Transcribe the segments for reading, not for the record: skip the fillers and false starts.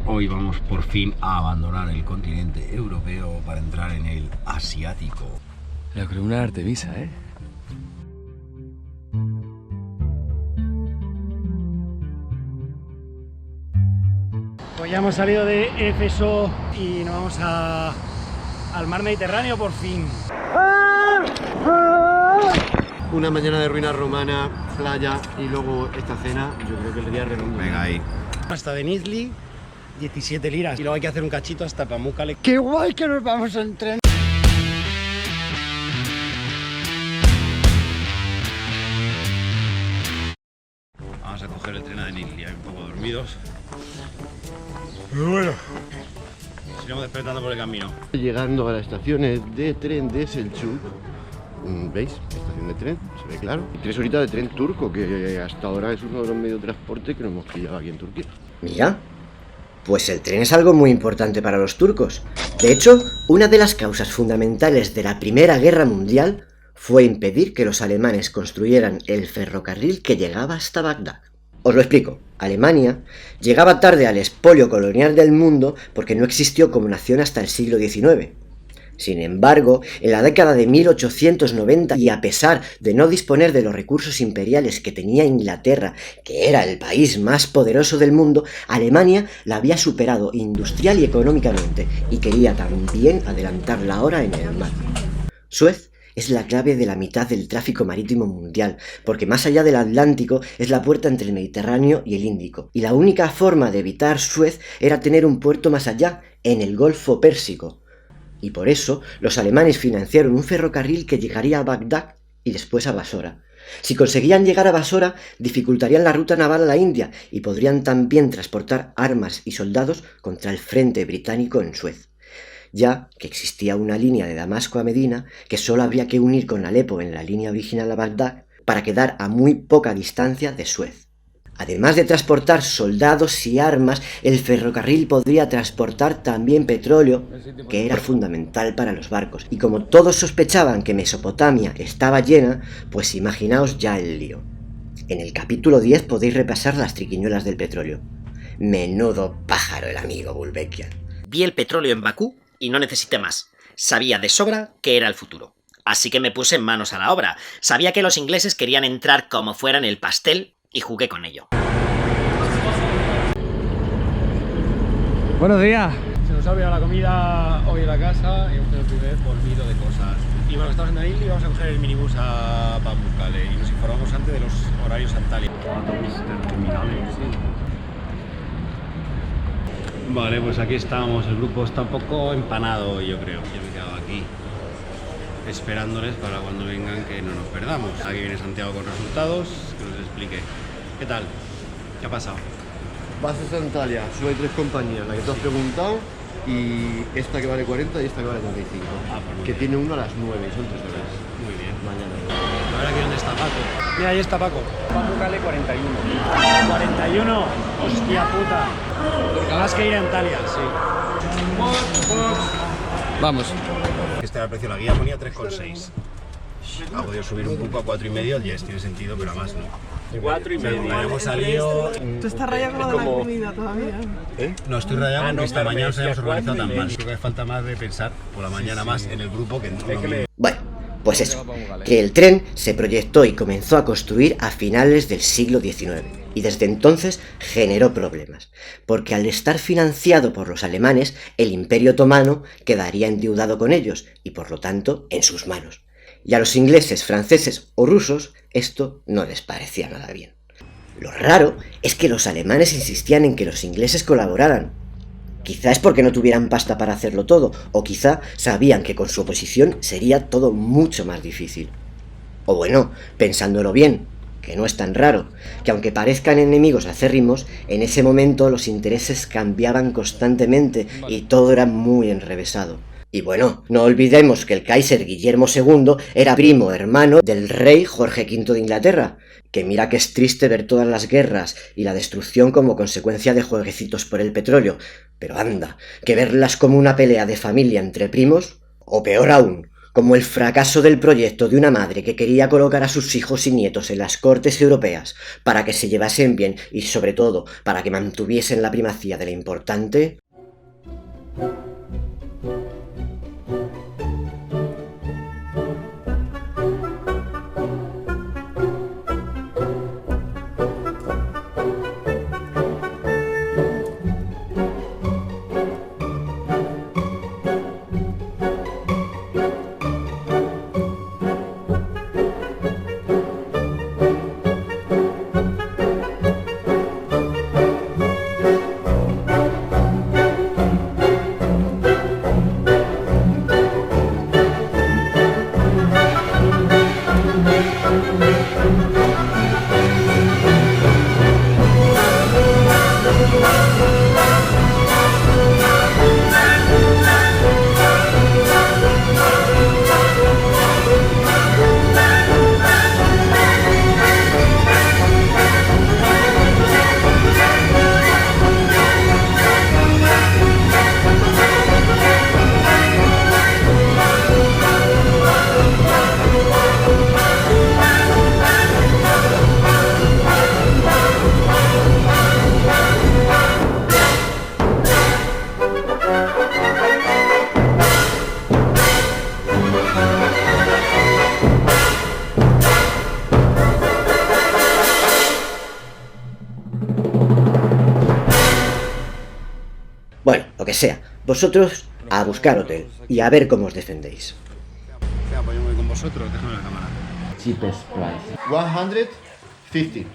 Hoy vamos por fin a abandonar el continente europeo para entrar en el asiático. La columna de Artemisa, ¿eh? Pues ya hemos salido de Éfeso y nos vamos al mar Mediterráneo por fin. Una mañana de ruina romana, playa y luego esta cena, yo creo que el día redondo. Venga ahí. Hasta Denizli, 17 liras. Y luego hay que hacer un cachito hasta Pamukkale. ¡Qué guay que nos vamos en tren! Vamos a coger el tren a Denizli, un poco dormidos. Pero bueno, Nos iremos despertando por el camino. Llegando a las estaciones de tren de Selçuk, ¿veis? Estación de tren, se ve claro. Y 3 horitas de tren turco, que hasta ahora es uno de los medios de transporte que nos hemos pillado aquí en Turquía. Mira, pues el tren es algo muy importante para los turcos. De hecho, una de las causas fundamentales de la Primera Guerra Mundial fue impedir que los alemanes construyeran el ferrocarril que llegaba hasta Bagdad. Os lo explico. Alemania llegaba tarde al expolio colonial del mundo porque no existió como nación hasta el siglo XIX. Sin embargo, en la década de 1890, y a pesar de no disponer de los recursos imperiales que tenía Inglaterra, que era el país más poderoso del mundo, Alemania la había superado industrial y económicamente, y quería también adelantar la hora en el mar. Suez es la clave de la mitad del tráfico marítimo mundial, porque más allá del Atlántico es la puerta entre el Mediterráneo y el Índico, y la única forma de evitar Suez era tener un puerto más allá, en el Golfo Pérsico. Y por eso los alemanes financiaron un ferrocarril que llegaría a Bagdad y después a Basora. Si conseguían llegar a Basora, dificultarían la ruta naval a la India y podrían también transportar armas y soldados contra el frente británico en Suez, ya que existía una línea de Damasco a Medina que solo habría que unir con Alepo en la línea original a Bagdad para quedar a muy poca distancia de Suez. Además de transportar soldados y armas, el ferrocarril podría transportar también petróleo, que era fundamental para los barcos. Y como todos sospechaban que Mesopotamia estaba llena, pues imaginaos ya el lío. En el capítulo 10 podéis repasar las triquiñuelas del petróleo. Menudo pájaro el amigo Gulbenkian. Vi el petróleo en Bakú y no necesité más. Sabía de sobra que era el futuro. Así que me puse manos a la obra. Sabía que los ingleses querían entrar como fuera en el pastel y jugué con ello. Buenos días. Se nos ha olvidado la comida hoy en la casa y hemos tenido el primer olvido de cosas. Y bueno, estamos en Denizli y vamos a coger el minibús a Pamukkale y nos informamos antes de los horarios Antalya. Vale, pues aquí estamos. El grupo está un poco empanado, yo creo. Yo me he quedado aquí esperándoles para cuando vengan que no nos perdamos. Aquí viene Santiago con resultados, que nos explique. ¿Qué tal? ¿Qué ha pasado? Bases Antalya, solo hay 3 compañías, la que te has preguntado, y esta que vale 40 y esta que vale 35. Pues que tiene uno a las 9 y son 3 horas. Muy bien. Mañana. Ahora aquí dónde está Paco. Mira, ahí está Paco. Pamukkale 41. 41. Hostia puta. Más que ir a Antalya, sí. Vamos. Este era el precio, la guía ponía 3,6. Ha podido subir un poco a 4,5, el Yes tiene sentido, pero a más no. 4,5. Hemos salido. Tú estás rayado con lo de la comida todavía. No estoy rayado porque esta mañana nos hayamos organizado tan mal. Creo que falta más de pensar por la mañana más en el grupo que en Bueno, pues eso, que el tren se proyectó y comenzó a construir a finales del siglo XIX, y desde entonces generó problemas, porque al estar financiado por los alemanes, el Imperio Otomano quedaría endeudado con ellos, y por lo tanto en sus manos. Y a los ingleses, franceses o rusos, esto no les parecía nada bien. Lo raro es que los alemanes insistían en que los ingleses colaboraran. Quizá es porque no tuvieran pasta para hacerlo todo, o quizá sabían que con su oposición sería todo mucho más difícil. O bueno, pensándolo bien, que no es tan raro, que aunque parezcan enemigos acérrimos, en ese momento los intereses cambiaban constantemente y todo era muy enrevesado. Y bueno, no olvidemos que el Kaiser Guillermo II era primo hermano del rey Jorge V de Inglaterra, que mira que es triste ver todas las guerras y la destrucción como consecuencia de jueguecitos por el petróleo, pero anda, que verlas como una pelea de familia entre primos, o peor aún, como el fracaso del proyecto de una madre que quería colocar a sus hijos y nietos en las cortes europeas para que se llevasen bien y sobre todo para que mantuviesen la primacía de lo importante. Bueno, lo que sea, vosotros a buscar hotel y a ver cómo os defendéis. Venga, pues yo me voy con vosotros, déjame la cámara. Cheapest price. 150.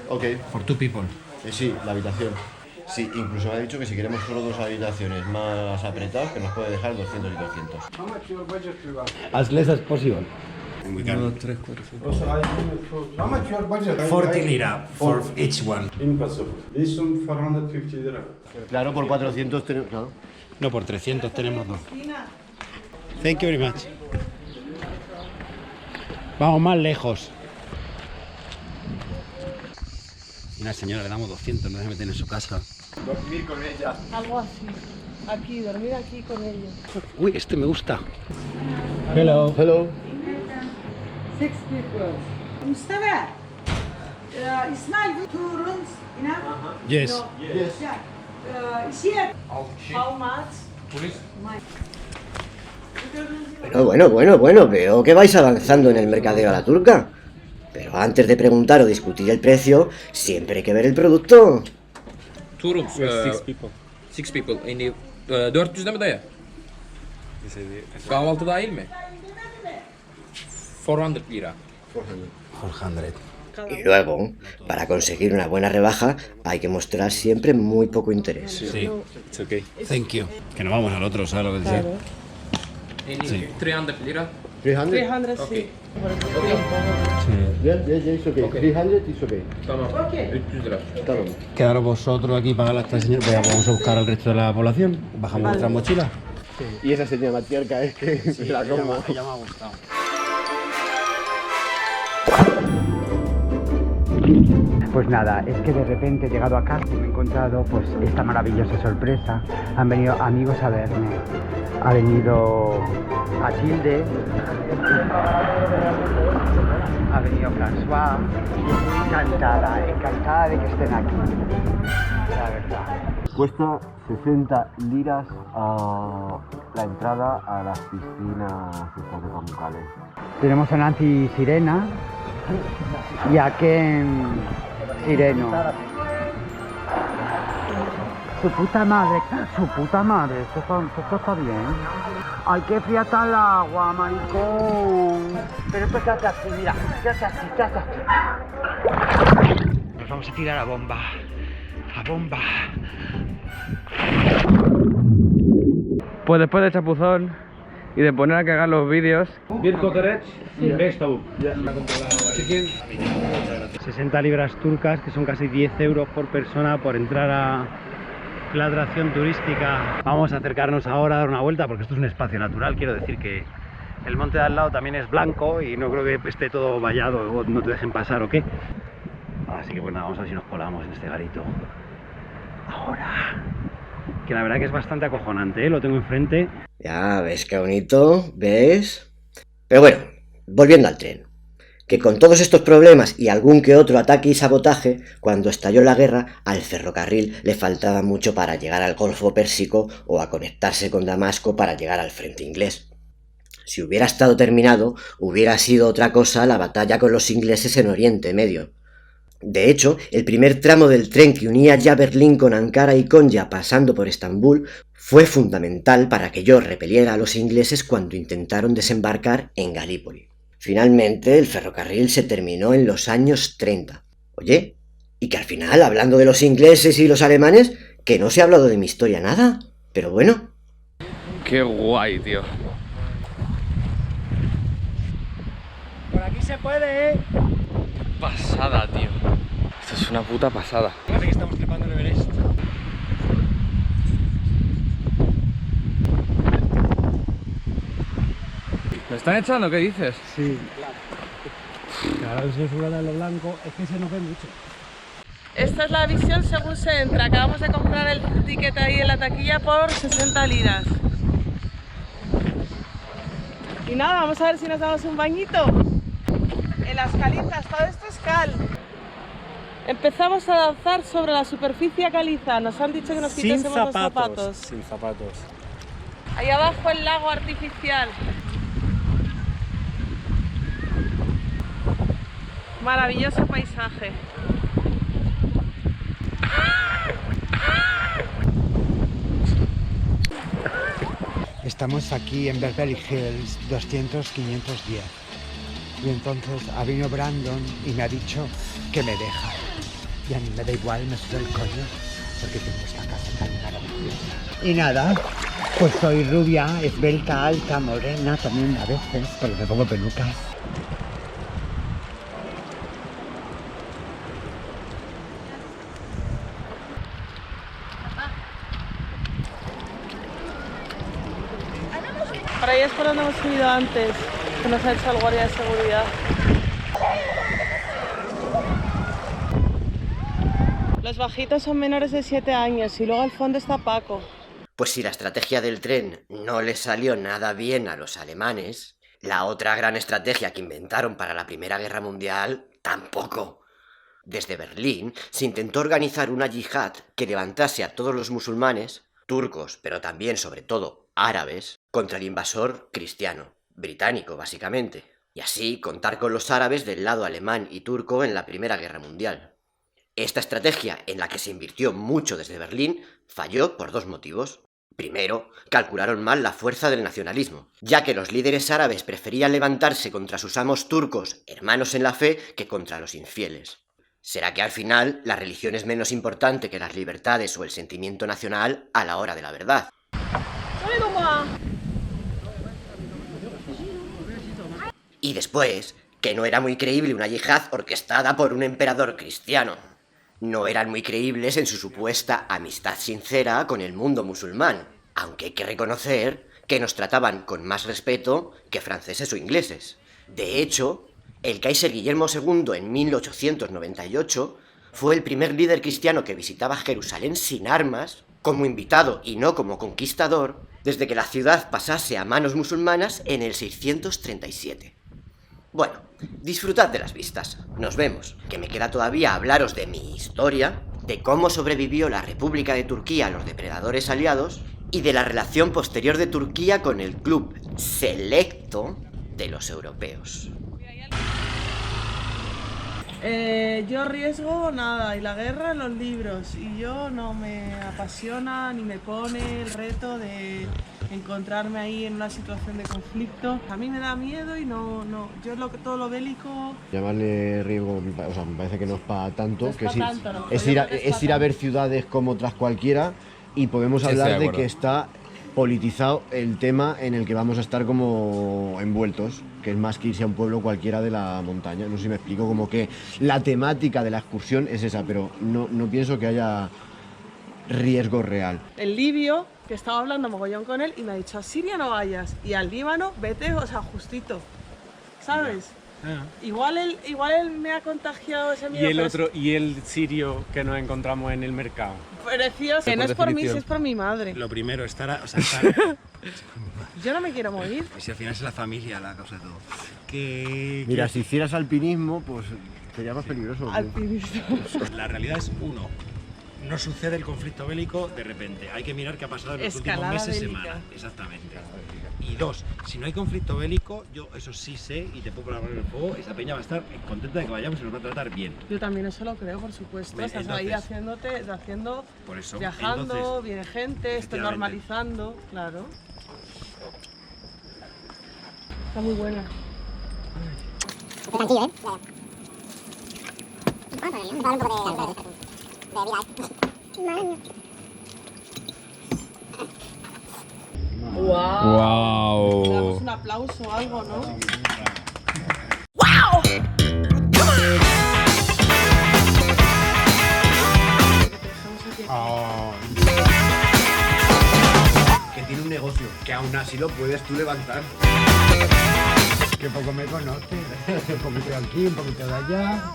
Ok. For 2 people. Sí, la habitación. Sí, incluso me ha dicho que si queremos solo 2 habitaciones más apretadas, que nos puede dejar 200 y 200. As less as possible. We can. 40 lira for each one. Claro, por 400 tenemos... Claro. No, por 300 tenemos 2. Thank you very much. Vamos más lejos. Y una señora le damos 200, no se meten en su casa. Dormir con ella. Algo así. Aquí, dormir aquí con ellos. Uy, este me gusta. Hello. Hello. 6 people. Mustafa, Ismail, 2 rooms, enough? Yes. Yes. Yeah. Is here? How much? Bueno, veo que vais avanzando en el mercadeo a la turca. Pero antes de preguntar o discutir el precio, siempre hay que ver el producto. 2 rooms. 6 people. 6 people. 400'de mi dayı? Kahvaltı dahil mi? 400 lira. 400. Y luego, para conseguir una buena rebaja, hay que mostrar siempre muy poco interés. Sí. It's okay. Thank you. Que nos vamos al otro, ¿sabes lo que decía? Sí. 300 lira. 300? 300, sí. Yes, it's okay. 300 is okay. Tamam. 300 lira. Tamam. Quedaros vosotros aquí para esta señora. Vamos a buscar al resto de la población. Bajamos nuestras mochilas. Y esa señora matriarca es que la como. Ya me ha gustado. Pues nada, es que de repente he llegado a casa y me he encontrado pues esta maravillosa sorpresa. Han venido amigos a verme. Ha venido Matilde, ha venido François. Encantada de que estén aquí, la verdad. Cuesta 60 liras la entrada a las piscinas estas de Pamukkale. Tenemos a Nancy y Sirena y a Ken Sireno. Su puta madre, esto está bien. Ay, qué fría está el agua, maricón. Pero esto se hace así, mira, se hace así. Nos vamos a tirar a bomba. Pues después de chapuzón y de poner a cagar los vídeos, 60 libras turcas, que son casi 10 euros por persona por entrar a la atracción turística. Vamos a acercarnos ahora a dar una vuelta porque esto es un espacio natural. Quiero decir que el monte de al lado también es blanco y no creo que esté todo vallado o no te dejen pasar o qué. Así que bueno, vamos a ver si nos colamos en este garito ahora, que la verdad que es bastante acojonante, ¿eh? Lo tengo enfrente. Ya, ¿ves qué bonito? ¿Ves? Pero bueno, volviendo al tren. Que con todos estos problemas y algún que otro ataque y sabotaje, cuando estalló la guerra, al ferrocarril le faltaba mucho para llegar al Golfo Pérsico o a conectarse con Damasco para llegar al frente inglés. Si hubiera estado terminado, hubiera sido otra cosa la batalla con los ingleses en Oriente Medio. De hecho, el primer tramo del tren que unía ya Berlín con Ankara y Konya pasando por Estambul fue fundamental para que yo repeliera a los ingleses cuando intentaron desembarcar en Galípoli. Finalmente, el ferrocarril se terminó en los años 30. Oye, y que al final, hablando de los ingleses y los alemanes, que no se ha hablado de mi historia nada. Pero bueno. Qué guay, tío. Por aquí se puede, ¿eh? Pasada, tío. Esto es una puta pasada. Parece que estamos trepando el Everest. ¿Me están echando? ¿Qué dices? Sí. Claro, si es una de lo blanco, es que se nos ve mucho. Esta es la visión según se entra. Acabamos de comprar el ticket ahí en la taquilla por 60 liras. Y nada, vamos a ver si nos damos un bañito. En las calizas, todo esto es cal. Empezamos a danzar sobre la superficie caliza. Nos han dicho que nos quitásemos los zapatos. Sin zapatos. Ahí abajo el lago artificial. Maravilloso paisaje. Estamos aquí en Beverly Hills 200-510 y entonces ha venido Brandon y me ha dicho que me deja. Y a mí me da igual, me suda el coño, porque tengo esta casa tan maravillosa. Y nada, pues soy rubia, esbelta, alta, morena, también a veces, pero me pongo pelucas. Por ahí es por donde hemos subido antes, que nos ha hecho el guardia de seguridad. Los bajitos son menores de 7 años y luego al fondo está Paco. Pues si la estrategia del tren no le salió nada bien a los alemanes, la otra gran estrategia que inventaron para la Primera Guerra Mundial tampoco. Desde Berlín se intentó organizar una yihad que levantase a todos los musulmanes, turcos, pero también sobre todo árabes, contra el invasor cristiano, británico básicamente, y así contar con los árabes del lado alemán y turco en la Primera Guerra Mundial. Esta estrategia, en la que se invirtió mucho desde Berlín, falló por dos motivos. Primero, calcularon mal la fuerza del nacionalismo, ya que los líderes árabes preferían levantarse contra sus amos turcos, hermanos en la fe, que contra los infieles. ¿Será que al final la religión es menos importante que las libertades o el sentimiento nacional a la hora de la verdad? Y después, que no era muy creíble una yihad orquestada por un emperador cristiano. No eran muy creíbles en su supuesta amistad sincera con el mundo musulmán, aunque hay que reconocer que nos trataban con más respeto que franceses o ingleses. De hecho, el Kaiser Guillermo II en 1898 fue el primer líder cristiano que visitaba Jerusalén sin armas, como invitado y no como conquistador, desde que la ciudad pasase a manos musulmanas en el 637. Bueno, disfrutad de las vistas. Nos vemos, que me queda todavía hablaros de mi historia, de cómo sobrevivió la República de Turquía a los depredadores aliados y de la relación posterior de Turquía con el club selecto de los europeos. Yo riesgo nada, y la guerra en los libros, y yo no me apasiona ni me pone el reto de encontrarme ahí en una situación de conflicto. A mí me da miedo y no, yo todo lo bélico... Llamarle riesgo, o sea, me parece que no es para tanto, No es que pa' sí, tanto, no, es ir a ver ciudades como otras cualquiera y podemos Sí, hablar estoy de de acuerdo. que está politizado el tema en el que vamos a estar como envueltos, que es más que irse a un pueblo cualquiera de la montaña. No sé si me explico, como que la temática de la excursión es esa, pero no pienso que haya riesgo real. El libio, que estaba hablando mogollón con él, y me ha dicho, a Siria no vayas, y al Líbano vete, o sea, justito, ¿sabes? Igual él me ha contagiado ese miedo. Y el pero otro, y el sirio que nos encontramos en el mercado. Precioso. Que no es por mí, si es por mi madre. Lo primero, estar... Yo no me quiero morir. Y si al final es la familia la causa de todo. Mira, si hicieras alpinismo, pues sería más peligroso. Alpinismo. La realidad es, uno, no sucede el conflicto bélico de repente. Hay que mirar qué ha pasado en los Escalada últimos meses, bélica. semanas. Exactamente. Y dos, si no hay conflicto bélico, yo eso sí sé y te puedo poner en el fuego, esa peña va a estar contenta de que vayamos y nos va a tratar bien. Yo también eso lo creo, por supuesto. Bien, Estás ahí entonces, haciendo, por eso, viajando, entonces, viene gente, estoy efectivamente. normalizando, claro. Está muy buena. Tranquilo, ¡Wow! Le damos un aplauso o algo, ¿no? Que tiene un negocio, que aún así lo puedes tú levantar. Que poco me conoce. Un poquito de aquí, un poquito de allá.